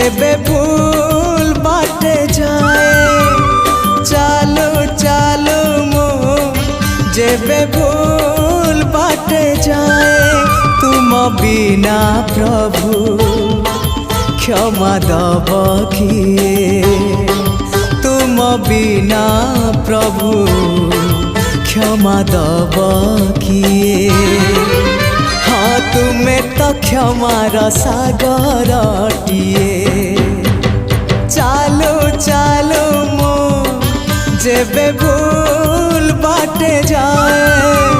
जेबे भूल बाटे जाए चालो चालो मो जेबे भूल बाटे जाए तुम बिना प्रभु क्षमा दब किए तुम बिना प्रभु क्षमा दब किए हाँ तुम्हें तो क्षमार सागरटिए चालो चालो मो जेबे भूल बाटे जाए